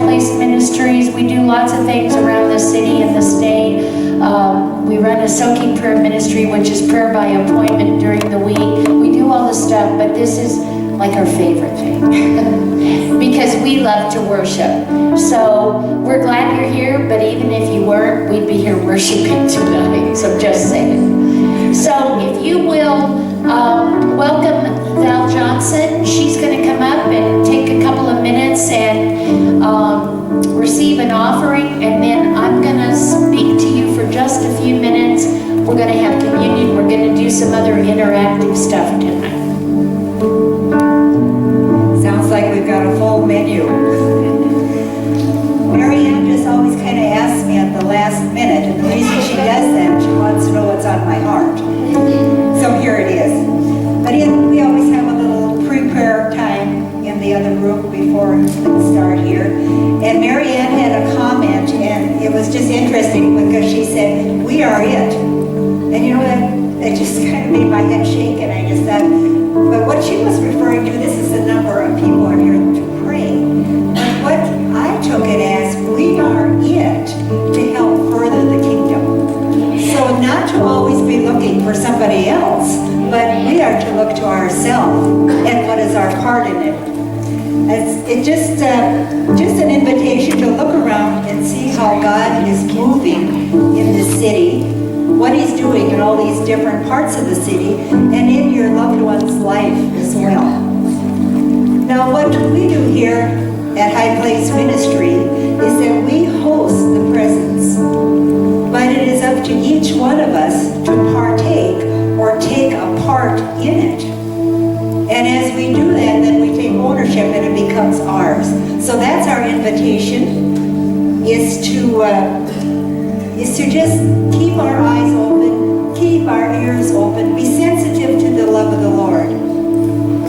Place Ministries. We do lots of things around the city and the state. We run a soaking prayer ministry, which is prayer by appointment during the week. We do all this stuff, but this is like our favorite thing because we love to worship. So we're glad you're here, but even if you weren't, we'd be here worshiping tonight. So just saying. So if you will welcome Val Johnson. She's going to come up and take a couple of minutes and receive an offering, and then I'm going to speak to you for just a few minutes. We're going to have communion. We're going to do some other interactive stuff tonight. Sounds like we've got a full menu. Mary Ann just always kind of asks me at the last minute, and the reason she does that, she wants to know what's on my heart. So here it is. But we always have a little pre-prayer time in the other room before we start here. And Mary Ann had a comment, and it was just interesting because she said, "We are it." And you know what? It just kind of made my head shake, and I just thought, but what she was referring to, this is the number of people are here to pray. But what I took it as, we are it to help further the kingdom. So not to always be looking for somebody else, but we are to look to ourselves and what is our part in it. It's just an invitation to look around and see how God is moving in the city, what He's doing in all these different parts of the city, and in your loved one's life as well. Now, what we do here at High Place Ministry is that we host the presence, but it is up to each one of us to partake or take a part in it. And as we do that, then we take ownership and it becomes ours. So that's our invitation, is to just keep our eyes open, keep our ears open, be sensitive to the love of the Lord,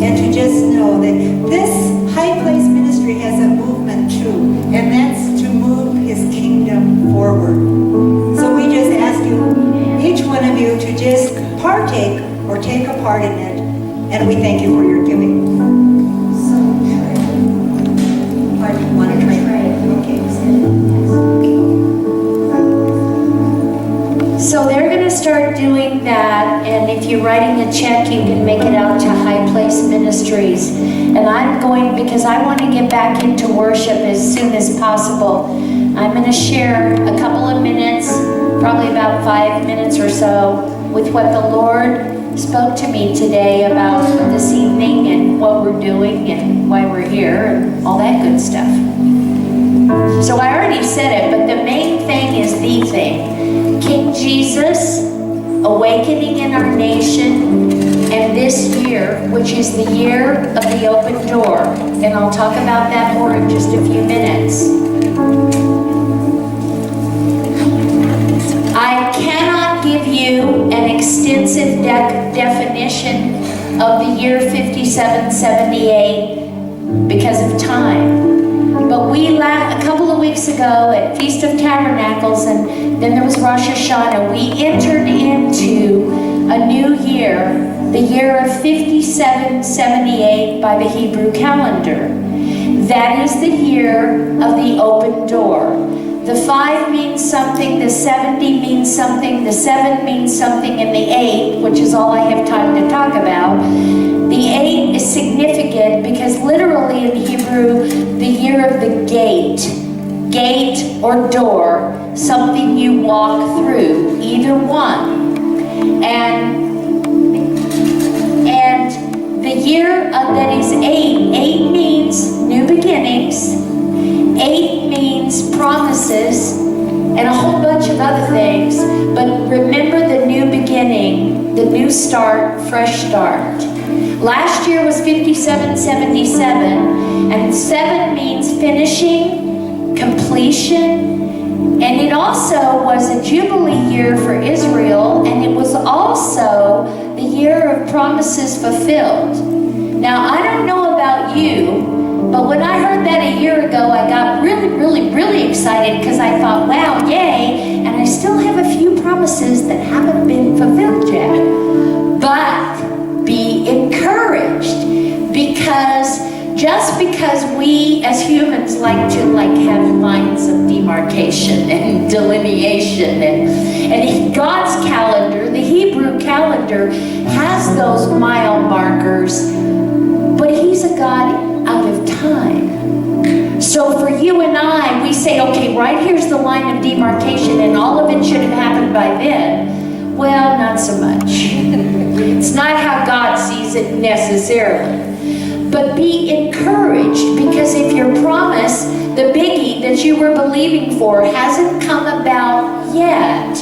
and to just know that this High Place Ministry has a movement too, and that's to move His kingdom forward. So we just ask you, each one of you, to just partake or take a part in it, and we thank you for your giving. So, I want to pray. So they're going to start doing that, and if you're writing a check, you can make it out to High Place Ministries. And I'm going, because I want to get back into worship as soon as possible, I'm going to share a couple of minutes, probably about 5 minutes or so, with what the Lord spoke to me today about this evening and what we're doing and why we're here and all that good stuff. So I already said it, but the main thing is the thing. King Jesus, awakening in our nation, and this year, which is the year of the open door. And I'll talk about that more in just a few minutes. I cannot give you an extensive definition of the year 5778 because of time. But a couple of weeks ago at Feast of Tabernacles, and then there was Rosh Hashanah, we entered into a new year, the year of 5778 by the Hebrew calendar. That is the year of the open door. The 5 means something, the 70 means something, the 7 means something, and the 8, which is all I have time to talk about. The 8 is significant because literally in Hebrew, the year of the gate or door, something you walk through, either one. And the year that is 8 means new beginnings. 8 means promises and a whole bunch of other things, but remember the new beginning, the new start, fresh start. Last year was 5777, and 7 means finishing, completion, and it also was a Jubilee year for Israel, and it was also the year of promises fulfilled. Now, I don't know about you, but when I heard that a year ago, I got really excited because I thought, wow, yay, and I still have a few promises that haven't been fulfilled yet. But be encouraged, because just because we as humans like to have lines of demarcation and delineation, and God's calendar, the Hebrew calendar, has those mile markers, but He's a God out of time. So for you and I, we say, okay, right here's the line of demarcation, and all of it should have happened by then. Well, not so much. It's not how God sees it necessarily. But be encouraged, because if your promise, the biggie that you were believing for, hasn't come about yet,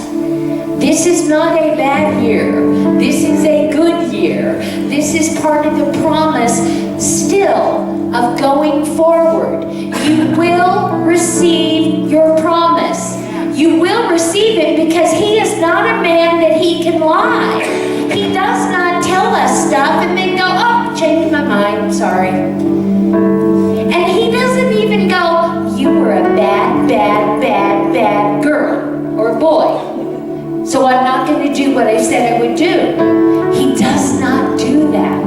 this is not a bad year. This is a good year. This is part of the promise still of going forward. You will receive your promise. You will receive it, because He is not a man that He can lie. He does not tell us stuff and then go, oh, changed my mind, sorry. And He doesn't even go, you were a bad, bad, bad, bad girl or boy, so I'm not going to do what I said I would do. He does not do that.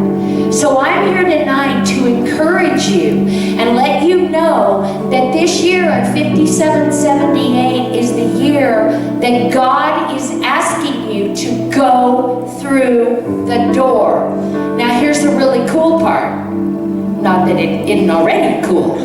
So I'm here tonight to encourage you and let you know that this year of 5778 is the year that God is asking you to go through the door. Now here's the really cool part. Not that it isn't already cool,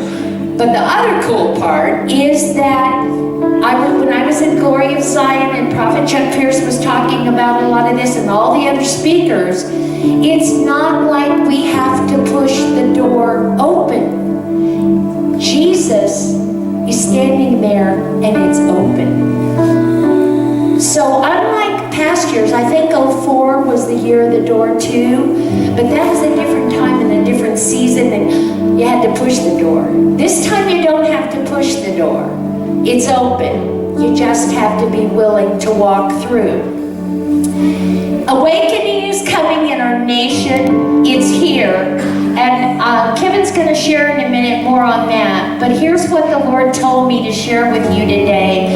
but the other cool part is that when I was in Glory of Zion and Prophet Chuck Pierce was talking about a lot of this and all the other speakers, it's not like we have to push the door open. Jesus is standing there and it's open. So unlike past years, I think 04 was the year of the door too, but that was a different time and a different season, and you had to push the door. This time you don't have to push the door. It's open. You just have to be willing to walk through. Awakening is coming in our nation. It's here. And Kevin's going to share in a minute more on that. But here's what the Lord told me to share with you today.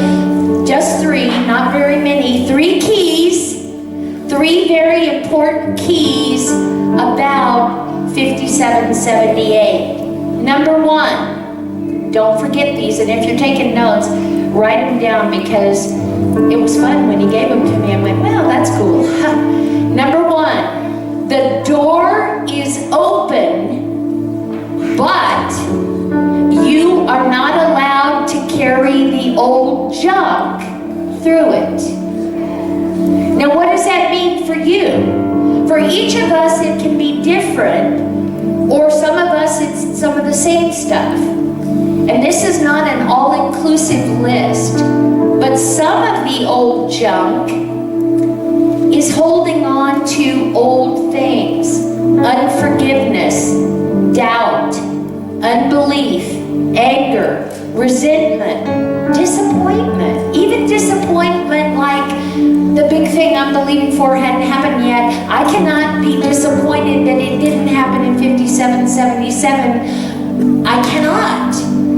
Just 3, not very many. 3 keys. 3 very important keys about 5778. Number 1. Don't forget these, and if you're taking notes, write them down, because it was fun when He gave them to me. I went, well, that's cool. Number 1, the door is open, but you are not allowed to carry the old junk through it. Now, what does that mean for you? For each of us, it can be different, or some of us, it's some of the same stuff. And this is not an all-inclusive list, but some of the old junk is holding on to old things. Unforgiveness, doubt, unbelief, anger, resentment, disappointment. Even disappointment like the big thing I'm believing for hadn't happened yet. I cannot be disappointed that it didn't happen in 5777. I cannot.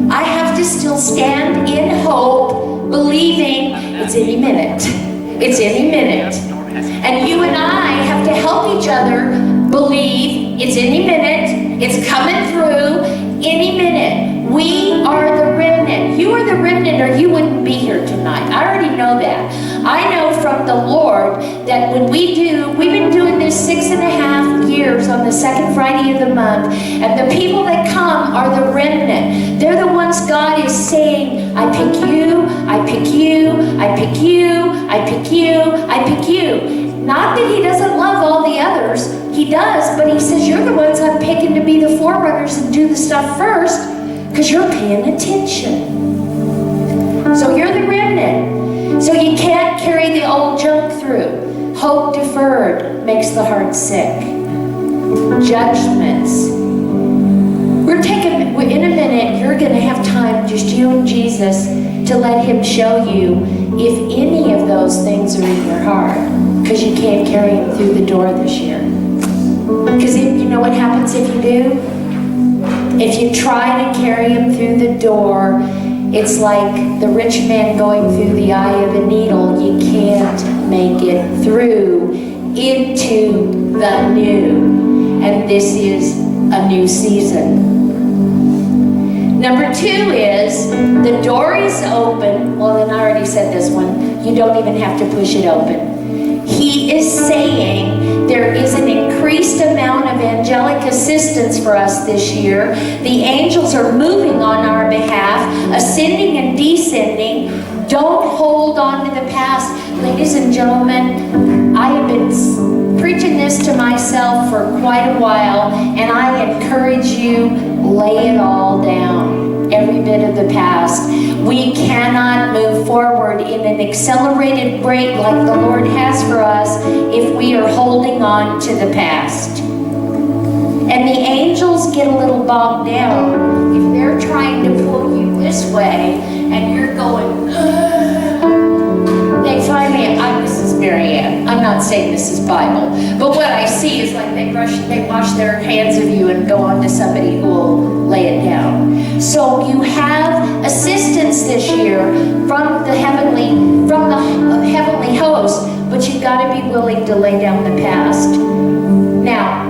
I have to still stand in hope, believing it's any minute. It's any minute. And you and I have to help each other believe it's any minute, it's coming through any minute. We are the remnant. You are the remnant, or you wouldn't be here tonight. I already know that. I know from the Lord that when we've been doing this 6.5 years on the second Friday of the month, and the people that come are the remnant. They're the ones God is saying, I pick you, I pick you, I pick you, I pick you, I pick you. Not that He doesn't love all the others. He does, but He says, you're the ones I'm picking to be the forerunners and do the stuff first, because you're paying attention. So you're the remnant. So you can't carry the old junk through. Hope deferred makes the heart sick. Judgments. In a minute, you're going to have time, just you and Jesus, to let Him show you if any of those things are in your heart, because you can't carry them through the door this year. Because you know what happens if you do? If you try to carry them through the door, it's like the rich man going through the eye of a needle. You can't make it through into the new. And this is a new season. Number 2 is, the door is open. Well, and I already said this one. You don't even have to push it open. He is saying there is an increased amount of angelic assistance for us this year. The angels are moving on our behalf, ascending and descending. Don't hold on to the past. Ladies and gentlemen, I have been preaching this to myself for quite a while, and I encourage you, lay it all down. Every bit of the past. We cannot move forward in an accelerated rate like the Lord has for us if we are holding on to the past. And the angels get a little bogged down if they're trying to pull you this way and you're going, they finally, this is Mary Ann. I'm not saying this is Bible, but what I see is like they wash their hands of you and go on to somebody who will lay it down. So you have assistance this year from the heavenly host, but you've got to be willing to lay down the past. Now,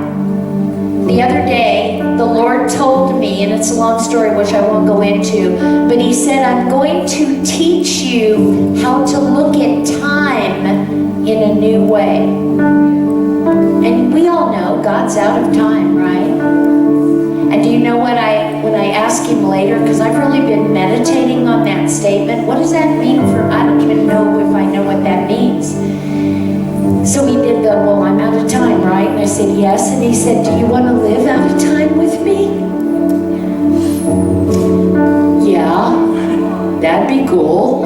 the other day, the Lord told me, and it's a long story which I won't go into, but He said, I'm going to teach you how to look at time in a new way. And we all know God's out of time, right? And do you know when I asked Him later, because I've really been meditating on that statement, what does that mean I don't even know if I know what that means. So He did well, I'm out of time, right? And I said, yes. And He said, do you want to live out of time with me? Yeah, that'd be cool.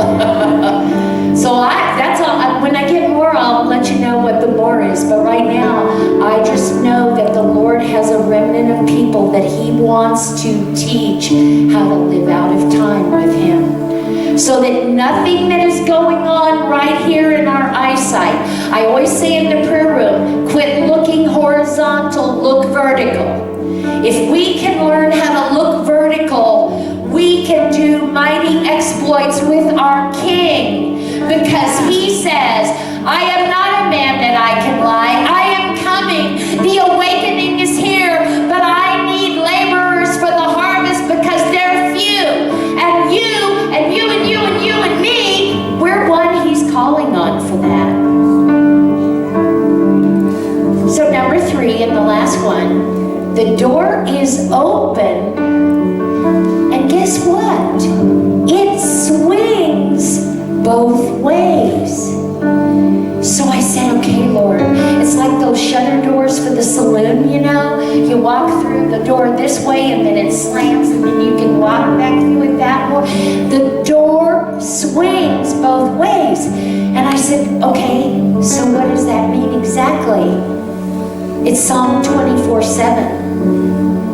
So that's all. When I get more, I'll let you know what the more is. But right now, I just know that the Lord has a remnant of people that He wants to teach how to live out of time with Him. So that nothing that is going on right here in our eyesight, I always say in the prayer room, quit looking horizontal, look vertical. If we can learn how to look vertical, we can do mighty exploits with our King. Because He says, I am not a man that I can lie. I am coming. The awakening is here, but I need laborers for the harvest because they're few. And you, and you, and you, and you, and me, we're one He's calling on for that. So number 3, and the last one, the door is open, and guess what? It swings both ways. So I said, okay, Lord, it's like those shutter doors for the saloon, you know? You walk through the door this way and then it slams and then you can walk back through it that way. The door swings both ways. And I said, okay, so what does that mean exactly? It's Psalm 24:7.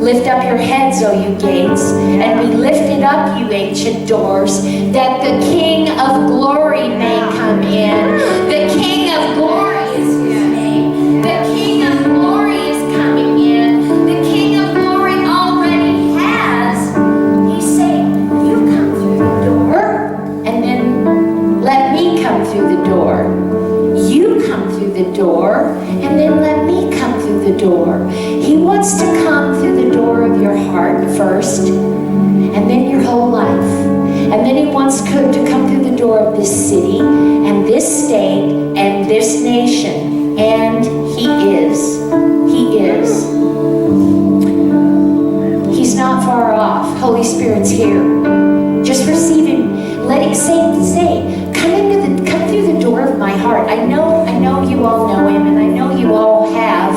Lift up your heads, O you gates, and be lifted up, you ancient doors, that the King of glory may come in. The King of glory is His name. The King of glory is coming in. The King of glory already has. He's saying, you come through the door, and then let me come through the door. You come through the door, and then let me come through the door. He wants to come through the door of your heart first, and then your whole life. And then He wants to come through the door of this city, and this state, and this nation. And He is. He is. He's not far off. Holy Spirit's here. Just receive Him. Let it say, come through the door of my heart. I know you all know Him, and I know you all have,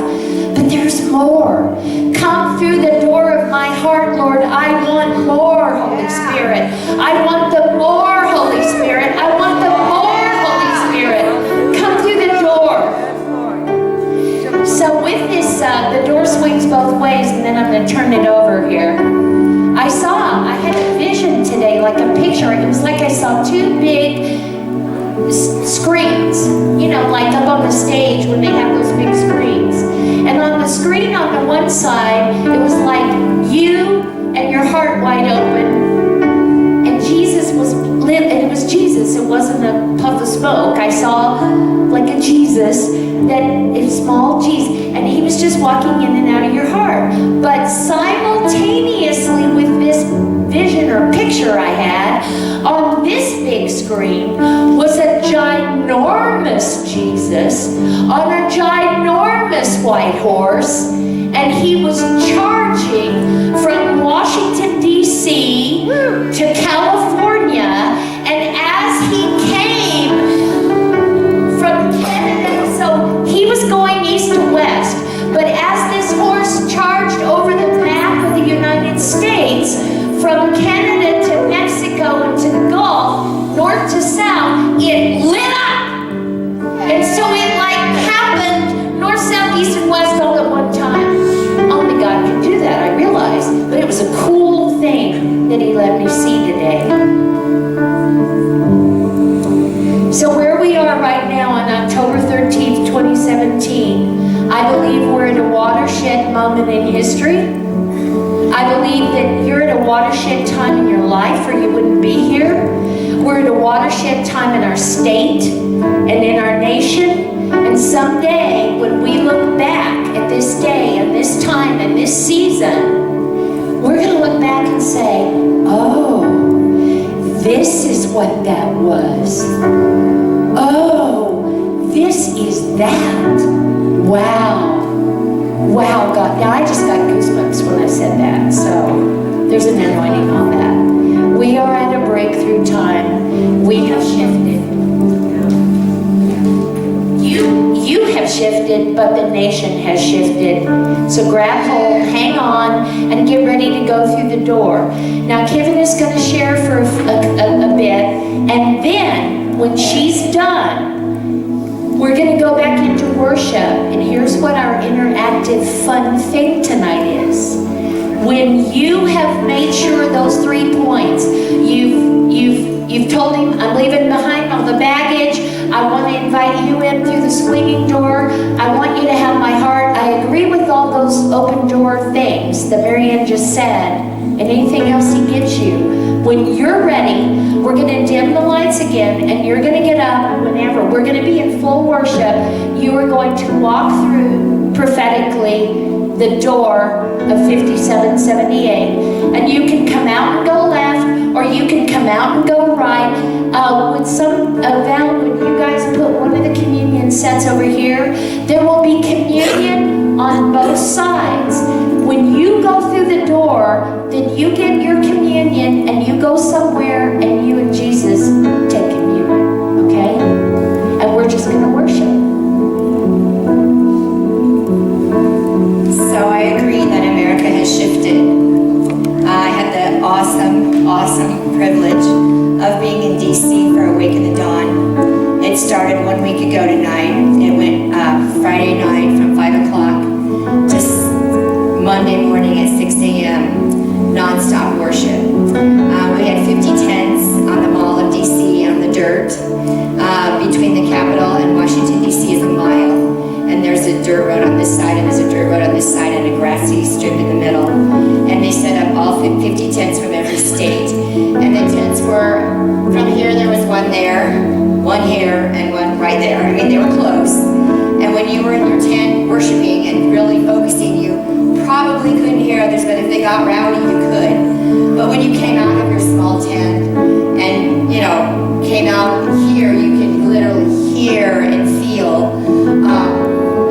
but there's more. Come through the door of my heart, Lord. I want more, Holy Spirit. I want the more, Holy Spirit. I want the more, Holy Spirit. Come through the door. So with this, the door swings both ways, and then I'm going to turn it over here. I had a vision today, like a picture. It was like I saw 2 big screens, you know, like up on the stage when they have those big screens. And on the screen on the one side, it was like you and your heart wide open. And Jesus was lit, and it was Jesus. It wasn't a puff of smoke. I saw like a Jesus, that is small Jesus, and He was just walking in and out of your heart. But simultaneously with this vision or picture I had on this big screen was a ginormous Jesus on a ginormous white horse, and he was charging from Washington, D.C. to California, and as he came from Canada, so he was going east to west, but as this horse charged over the map of the United States, from Canada to Mexico and to the Gulf, north to south, it lit up. And so it like happened north, south, east, and west all at one time. Only God could do that, I realized. But it was a cool thing that he let me see today. So where we are right now on October 13th, 2017, I believe we're at a watershed moment in history. I believe that you're at a watershed time in your life or you wouldn't be here. We're at a watershed time in our state and in our nation. And someday when we look back at this day and this time and this season, we're going to look back and say, oh, this is what that was. Oh, this is that. Wow. Wow, God. Now, I just got goosebumps when I said that, so there's an anointing on that. We are at a breakthrough time. We have shifted. You have shifted, but the nation has shifted. So grab hold, hang on, and get ready to go through the door. Now, Kevin is going to share for a bit, and then when she's done, we're going to go back into worship, and here's what our interactive fun thing tonight is. When you have made sure those 3 points, you've told him, I'm leaving behind all the baggage, I want to invite you in through the swinging door, I want you to have my heart, I agree with all those open door things that Marianne just said, and anything else he gives you. When you're ready, we're going to dim the lights again, and you're going to get up whenever. We're going to be in full worship. You are going to walk through prophetically the door of 5778, and you can come out and go left, or you can come out and go right. Val, would you guys put one of the communion sets over here? There will be communion on both sides. When you go through the door, then you get your communion and you go somewhere and you and Jesus take communion, okay? And we're just going to worship. So I agree that America has shifted. I had the awesome privilege of being in D.C. for Awake in the Dawn. It started 1 week ago tonight. It went Friday night from 5 o'clock to Monday morning at 6 a.m. non-stop worship. We had 50 tents on the Mall of D.C. on the dirt. Between the Capitol and Washington, D.C. is a mile. And there's a dirt road on this side, and there's a dirt road on this side, and a grassy strip in the middle. And they set up all 50 tents from every state. And the tents were, from here there was one there, one here, and one right there. I mean, they were close. And when you were in your tent worshiping and really focusing, you probably couldn't hear others, but if they got rowdy, you could. But when you came out of your small tent and, came out here, you could literally hear and feel.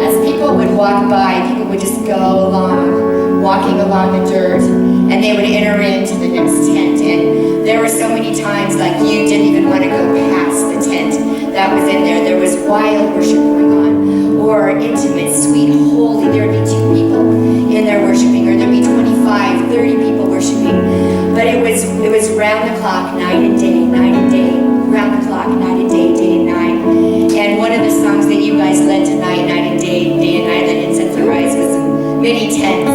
As people would walk by, people would just go along, walking along the dirt, and they would enter into the next tent. And there were so many times like you didn't even want to go past the tent that was in there. There was wild worship going on, or intimate, sweet, holy. There would be 2 people in there worshiping, or there'd be 25, 30 people worshiping. But it was round the clock, night and day, round the clock, night and day and night. And one of the songs that you guys led tonight, night and day and night, let incense arise, was many tents.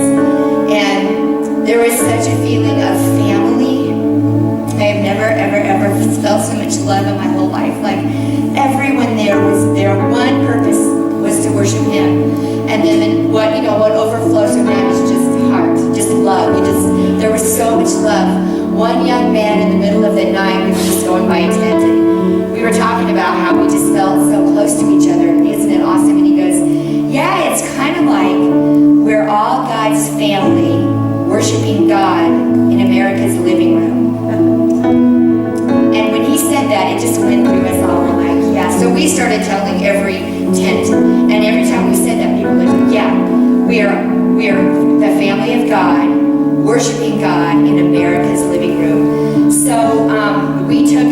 And there was such a feeling of family. I have never, ever felt so much love in my whole life. Like, everyone there was there. One purpose was to worship Him. And then what overflows from that is just heart, just love. There was so much love. One young man in the middle of the night, we were just going by a tent, and we were talking about how we just felt so close to each other. Isn't it awesome? And he goes, yeah, it's kind of like we're all God's family worshiping God in America's living room. we started telling every tent. And every time we said that, people would, yeah, we are the family of God, worshiping God in America's living room. So we took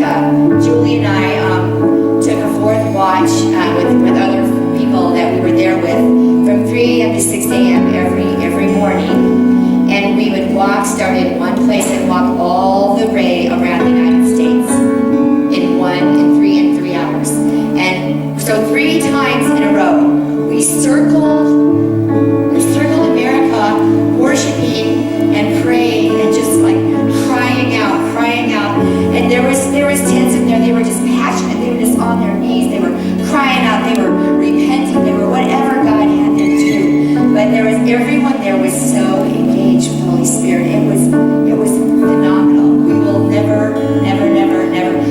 Julie and I took a fourth watch with other people that we were there with from 3 a.m. to 6 a.m. every morning. And we would start in one place and walk all the way around the United States in 3 hours. And so 3 times in a row, we circled America, worshiping and praying and just like crying out. And there was tents in there, they were just passionate, they were just on their knees, they were crying out, they were repenting, they were whatever God had them do. But everyone there was so engaged with the Holy Spirit. It was phenomenal. We will never,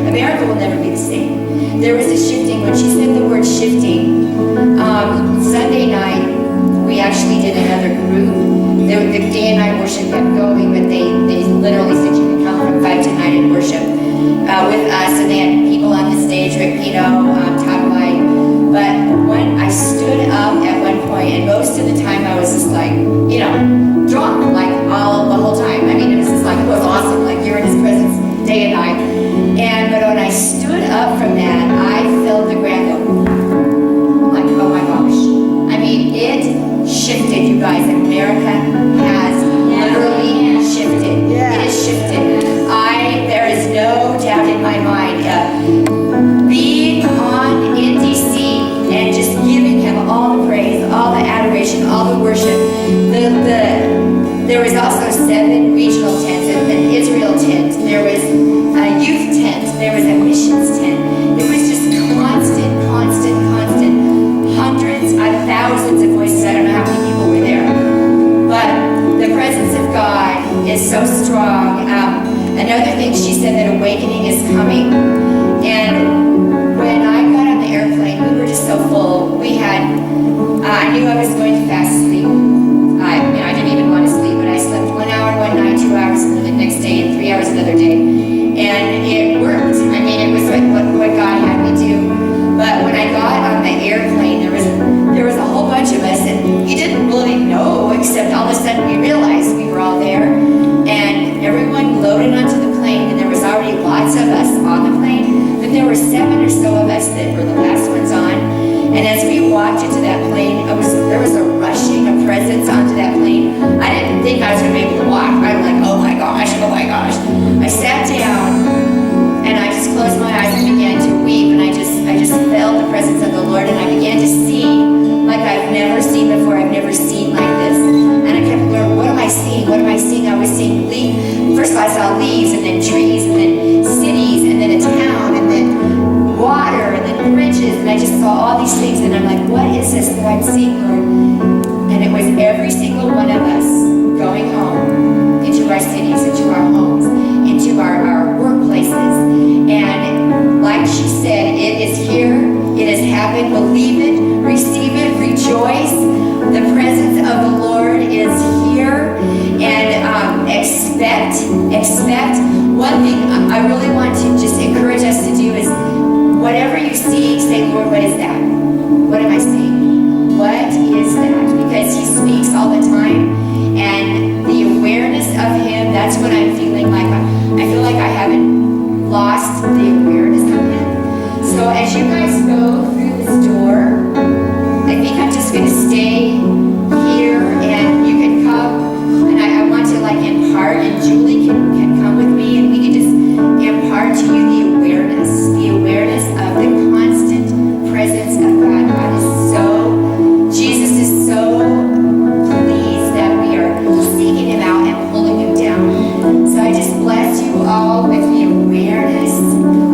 America will never be the same. There was a shifting. When she said the word shifting, Sunday night, we actually did another group. The day and night worship kept going, but they literally said you can come from 5 to 9 and worship with us. And they had people on the stage, Rick Pino, Todd White. But when I stood up at one point, and most of the time I was just like, drunk, like the whole time. I mean, it was just like, it was awesome. Like you're in His presence day and night. But when I stood up from that, I felt the ground go, like, oh my gosh. I mean, it shifted, you guys. America has literally shifted. Yeah. It has shifted. There is no doubt in my mind. Being in DC and just giving Him all the praise, all the adoration, all the worship. There was also 7 regional tents, an Israel tent. There was a youth tent. There was a missions tent. It was just constant. Hundreds of thousands of voices. I don't know how many people were there. But the presence of God is so strong. Another thing, she said that awakening is coming. And when I got on the airplane, we were just so full. I knew I was going to fast sleep. I didn't even want to sleep, but I slept 1 hour one night, 2 hours the next day, and 3 hours another day. And it worked. I mean, it was like what God had me do. But when I got on the airplane, there was a whole bunch of us, and you didn't really know, except all of a sudden we realized we were all there. And everyone loaded onto the plane, and there was already lots of us on the plane, but there were 7 or so of us that were the last ones on. And as we walked into that plane, there was a rushing of presence onto that plane. I didn't think I was going to be able to walk. I was like, oh my gosh. I sat down, and I just closed my eyes and began to weep, and I just felt the presence of the Lord, and I began to see like I've never seen before. I've never seen like this. And I kept, Lord, what am I seeing? I was seeing leaves. First of all, I saw leaves, and then trees, and then cities, and then a town, and then water, and then bridges, and I just saw all these things, and I'm like, what is this that I'm seeing, Lord? And it was every single one of us going home into our cities, into our homes, into our workplaces. And like she said, it is here, it has happened. Believe it, receive it, rejoice. The presence of the Lord is here. And expect. One thing I really want to just encourage us to do is, whatever you see, say, Lord, what is that? What am I seeing? What is that? Because He speaks all the time. And the awareness of Him, that's what I'm feeling like. I feel like I haven't lost the awareness of Him. So as you guys go through this door, I think I'm just going to stay here, and you can come. And I want to impart, and Julie can come with me, and we can just impart to you the awareness of the constant presence of God. Jesus is so pleased that we are seeking Him out and pulling Him down. So I just bless you all with the awareness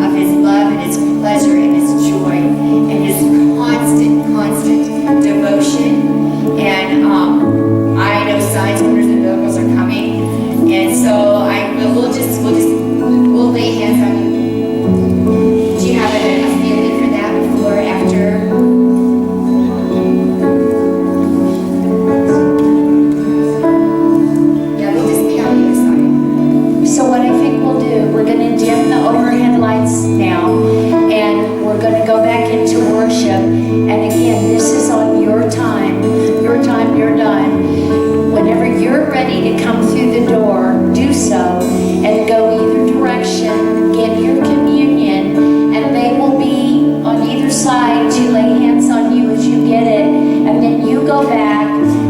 of His love and His pleasure and His joy and His constant devotion back into worship. And again, this is on your time, you're done. Whenever you're ready to come through the door, do so and go either direction, get your communion, and they will be on either side to lay hands on you as you get it. And then you go back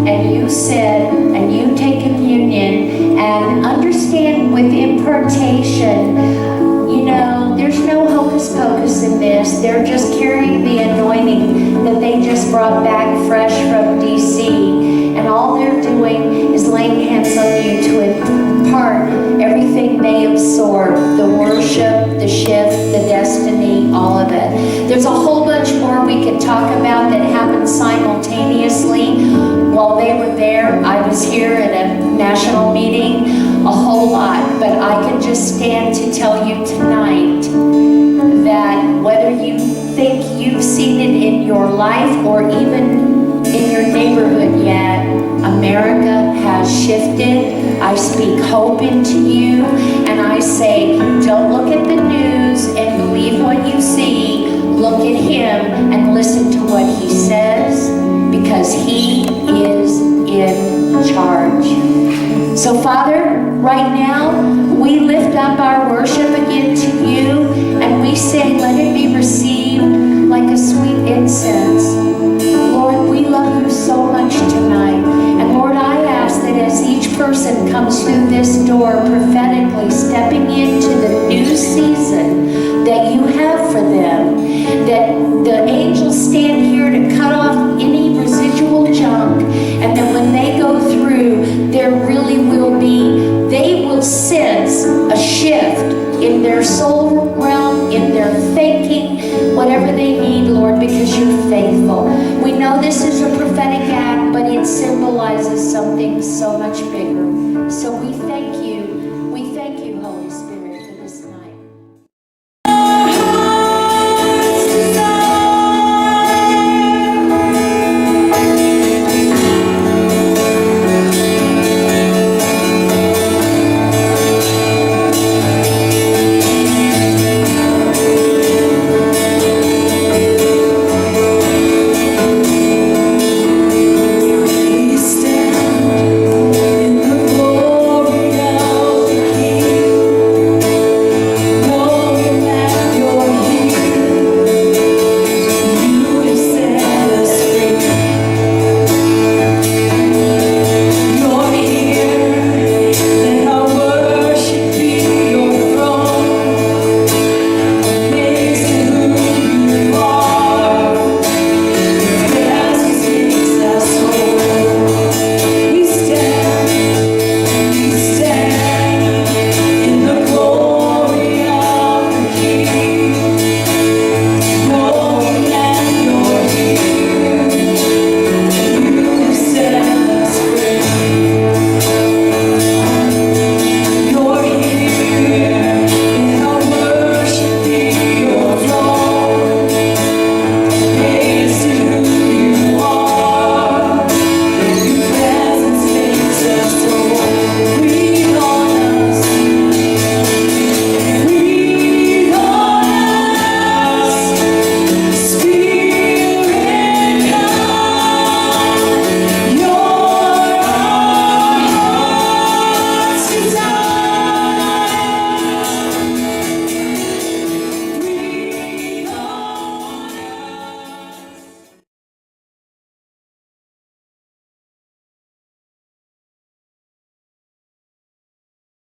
and you sit and you take communion and understand with impartation, you know, there's no hocus pocus in this. They're just carrying the anointing that they just brought back fresh from DC. And all they're doing is laying hands on you to impart everything they absorb, the worship, the shift, the destiny, all of it. There's a whole bunch more we could talk about that happened simultaneously while they were there. I was here at a national meeting, a whole lot, but I can just stand to tell you tonight that whether you think you've seen it in your life or even in your neighborhood yet, America has shifted. I speak hope into you, and I say, don't look at the news and believe what you see. Look at him and listen to what he says, because he is in charge. So Father, right now, we lift up our worship again to you, and we say, let it be received like a sweet incense. Lord, we love you so much tonight. And Lord, I ask that as each person comes through this door prophetically, stepping into the new season that you have for them, that the angels stand here to cut off any residual junk, and that when they go through, there really will be, they will sense a shift in their soul realm, in their thinking, whatever they need, Lord, because you're faithful. We know this is a prophetic act, but it symbolizes something so much bigger. So we thank you.